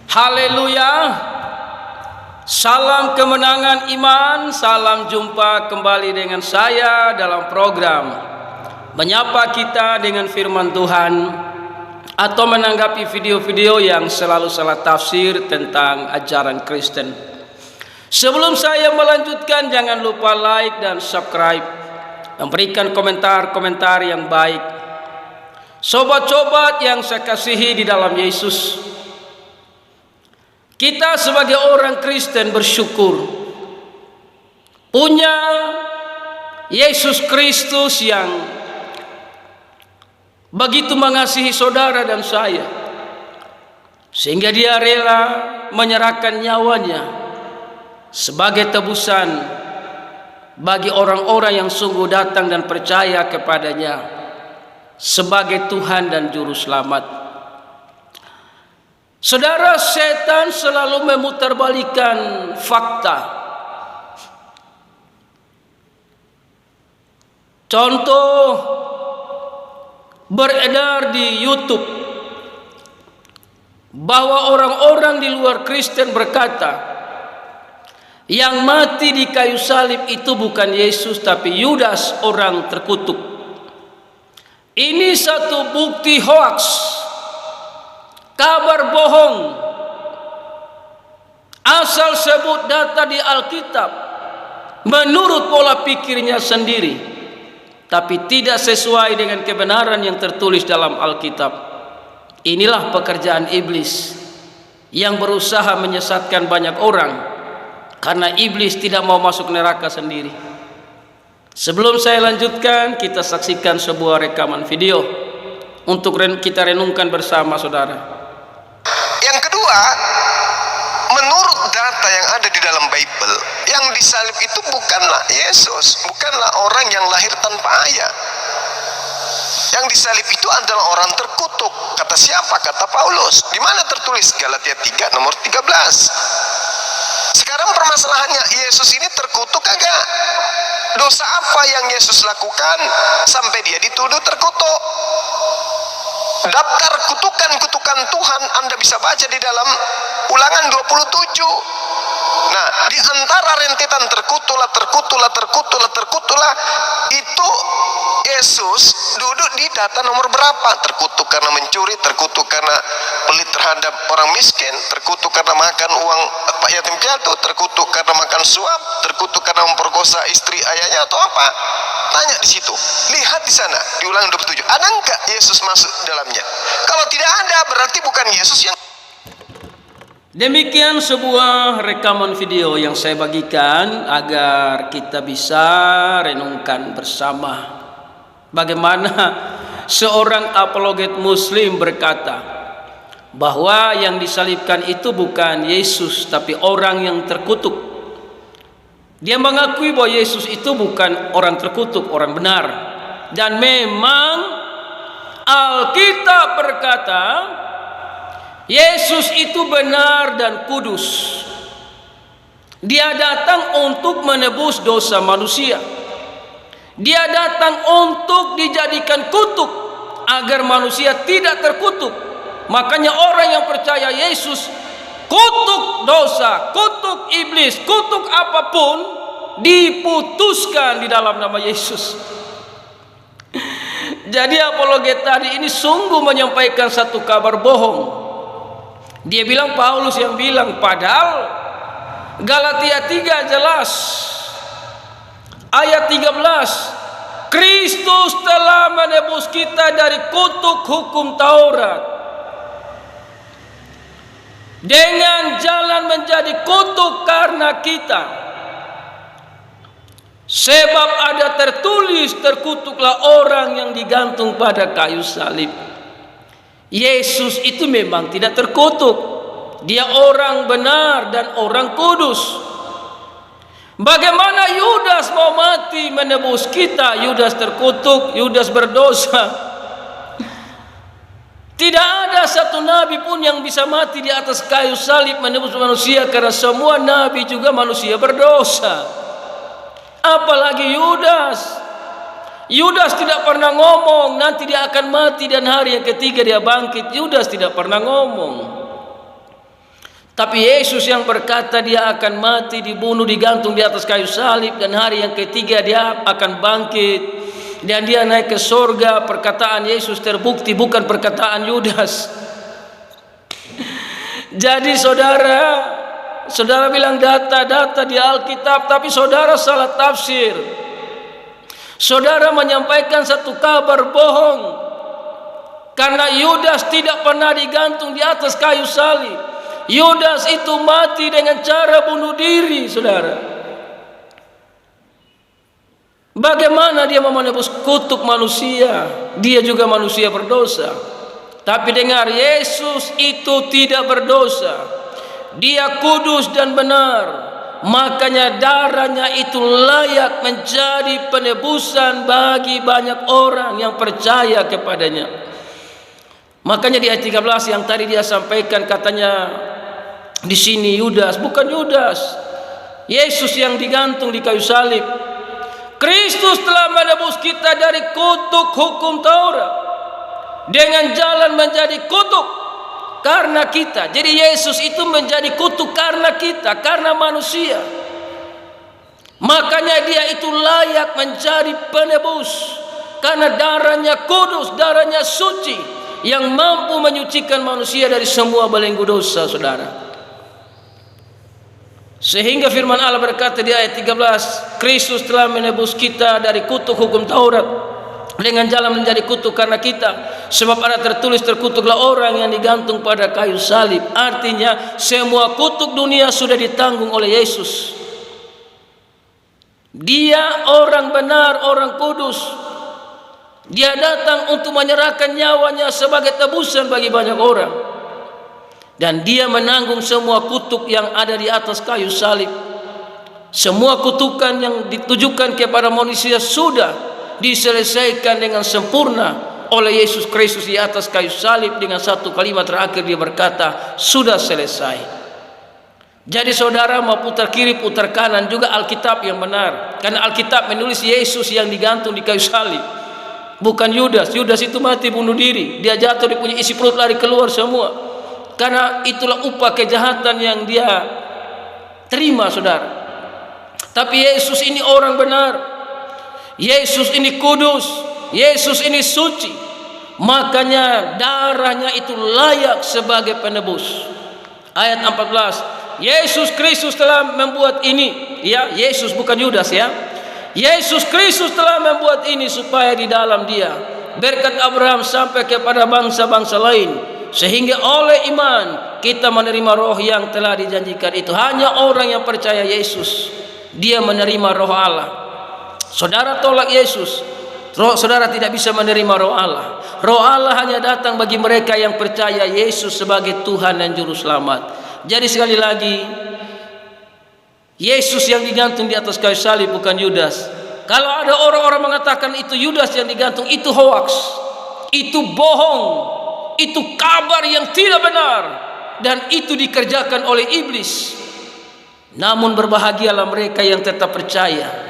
Haleluya. Salam kemenangan iman. Salam jumpa kembali dengan saya dalam program menyapa kita dengan firman Tuhan atau menanggapi video-video yang selalu salah tafsir tentang ajaran Kristen. Sebelum saya melanjutkan, jangan lupa like dan subscribe, memberikan komentar-komentar yang baik. Sobat-sobat yang saya kasihi di dalam Yesus, kita sebagai orang Kristen bersyukur punya Yesus Kristus yang begitu mengasihi saudara dan saya, sehingga dia rela menyerahkan nyawanya sebagai tebusan bagi orang-orang yang sungguh datang dan percaya kepadanya sebagai Tuhan dan Juru Selamat. Saudara, setan selalu memutarbalikkan fakta. Contoh beredar di YouTube bahwa orang-orang di luar Kristen berkata, yang mati di kayu salib itu bukan Yesus tapi Yudas, orang terkutuk. Ini satu bukti hoaks, kabar bohong, asal sebut data di Alkitab menurut pola pikirnya sendiri, tapi tidak sesuai dengan kebenaran yang tertulis dalam Alkitab. Inilah pekerjaan iblis yang berusaha menyesatkan banyak orang, karena iblis tidak mau masuk neraka sendiri. Sebelum saya lanjutkan, kita saksikan sebuah rekaman video untuk kita renungkan bersama, saudara. Yang kedua, menurut data yang ada di dalam Bible, yang disalib itu bukanlah Yesus, bukanlah orang yang lahir tanpa ayah. Yang disalib itu adalah orang terkutuk. Kata siapa? Kata Paulus. Di mana tertulis? Galatia 3 nomor 13. Sekarang permasalahannya, Yesus ini terkutuk kagak? Dosa apa yang Yesus lakukan sampai dia dituduh terkutuk? Daftar kutukan-kutukan Tuhan Anda bisa baca di dalam Ulangan 27. Nah, di antara rentetan terkutulah itu Yesus duduk di data nomor berapa? Terkutuk karena mencuri, terkutuk karena pelit terhadap orang miskin, terkutuk karena makan uang pak yatim piatu, terkutuk karena makan suap, terkutuk karena memperkosa istri ayahnya atau apa? Tanya di situ. Lihat di sana di Ulangan 27. Ada enggak Yesus masuk dalamnya? Kalau tidak ada, berarti bukan Yesus yang. Demikian sebuah rekaman video yang saya bagikan agar kita bisa renungkan bersama bagaimana seorang apologet muslim berkata bahwa yang disalibkan itu bukan Yesus tapi orang yang terkutuk. Dia mengakui bahwa Yesus itu bukan orang terkutuk, orang benar. Dan memang Alkitab berkata Yesus itu benar dan kudus. Dia datang untuk menebus dosa manusia. Dia datang untuk dijadikan kutuk agar manusia tidak terkutuk. Makanya orang yang percaya Yesus, kutuk dosa, kutuk iblis, kutuk apapun diputuskan di dalam nama Yesus. Jadi apologet tadi ini sungguh menyampaikan satu kabar bohong. Dia bilang, Paulus yang bilang, padahal Galatia 3 jelas ayat 13, Kristus telah menebus kita dari kutuk hukum Taurat dengan jalan menjadi kutuk karena kita. Sebab ada tertulis, terkutuklah orang yang digantung pada kayu salib. Yesus itu memang tidak terkutuk. Dia orang benar dan orang kudus. Bagaimana Yudas mau mati menebus kita? Yudas terkutuk, Yudas berdosa. Tidak ada satu nabi pun yang bisa mati di atas kayu salib menebus manusia, karena semua nabi juga manusia berdosa. Apalagi Yudas. Yudas tidak pernah ngomong nanti dia akan mati dan hari yang ketiga dia bangkit. Yudas tidak pernah ngomong. Tapi Yesus yang berkata dia akan mati, dibunuh, digantung di atas kayu salib, dan hari yang ketiga dia akan bangkit dan dia naik ke surga. Perkataan Yesus terbukti, bukan perkataan Yudas. Jadi saudara bilang data-data di Alkitab, tapi saudara salah tafsir. Saudara menyampaikan satu kabar bohong, karena Yudas tidak pernah digantung di atas kayu salib. Yudas itu mati dengan cara bunuh diri, saudara. Bagaimana dia mau menebus kutuk manusia? Dia juga manusia berdosa. Tapi dengar, Yesus itu tidak berdosa. Dia kudus dan benar. Makanya darahnya itu layak menjadi penebusan bagi banyak orang yang percaya kepadanya. Makanya di ayat 13 yang tadi dia sampaikan, katanya di sini Yudas, bukan Yudas. Yesus yang digantung di kayu salib. Kristus telah menebus kita dari kutuk hukum Taurat dengan jalan menjadi kutuk karena kita. Jadi Yesus itu menjadi kutuk karena kita, karena manusia. Makanya dia itu layak menjadi penebus, karena darahnya kudus, darahnya suci, yang mampu menyucikan manusia dari semua belenggu dosa, saudara. Sehingga firman Allah berkata di ayat 13, Kristus telah menebus kita dari kutuk hukum Taurat dengan jalan menjadi kutuk karena kita. Sebab ada tertulis, terkutuklah orang yang digantung pada kayu salib. Artinya semua kutuk dunia sudah ditanggung oleh Yesus. Dia orang benar, orang kudus. Dia datang untuk menyerahkan nyawanya sebagai tebusan bagi banyak orang. Dan dia menanggung semua kutuk yang ada di atas kayu salib. Semua kutukan yang ditujukan kepada manusia sudah diselesaikan dengan sempurna oleh Yesus Kristus di atas kayu salib. Dengan satu kalimat terakhir dia berkata, sudah selesai. Jadi saudara mau putar kiri putar kanan juga Alkitab yang benar, karena Alkitab menulis Yesus yang digantung di kayu salib, bukan Yudas. Yudas itu mati bunuh diri, dia jatuh, dia punya isi perut lari keluar semua. Karena itulah upah kejahatan yang dia terima, saudara. Tapi Yesus ini orang benar, Yesus ini kudus, Yesus ini suci. Makanya darahnya itu layak sebagai penebus. Ayat 14, Yesus Kristus telah membuat ini. Ya, Yesus bukan Yudas ya. Yesus Kristus telah membuat ini supaya di dalam dia berkat Abraham sampai kepada bangsa-bangsa lain, sehingga oleh iman kita menerima roh yang telah dijanjikan itu. Hanya orang yang percaya Yesus, dia menerima roh Allah. Saudara tolak Yesus, saudara tidak bisa menerima roh Allah. Roh Allah hanya datang bagi mereka yang percaya Yesus sebagai Tuhan dan Juru Selamat. Jadi sekali lagi, Yesus yang digantung di atas kayu salib bukan Yudas. Kalau ada orang-orang mengatakan itu Yudas yang digantung, itu hoax, itu bohong, itu kabar yang tidak benar, dan itu dikerjakan oleh iblis. Namun berbahagialah mereka yang tetap percaya.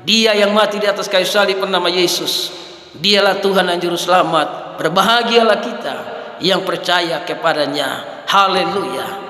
Dia yang mati di atas kayu salib bernama Yesus, dialah Tuhan dan Juru Selamat. Berbahagialah kita yang percaya kepadanya. Haleluya.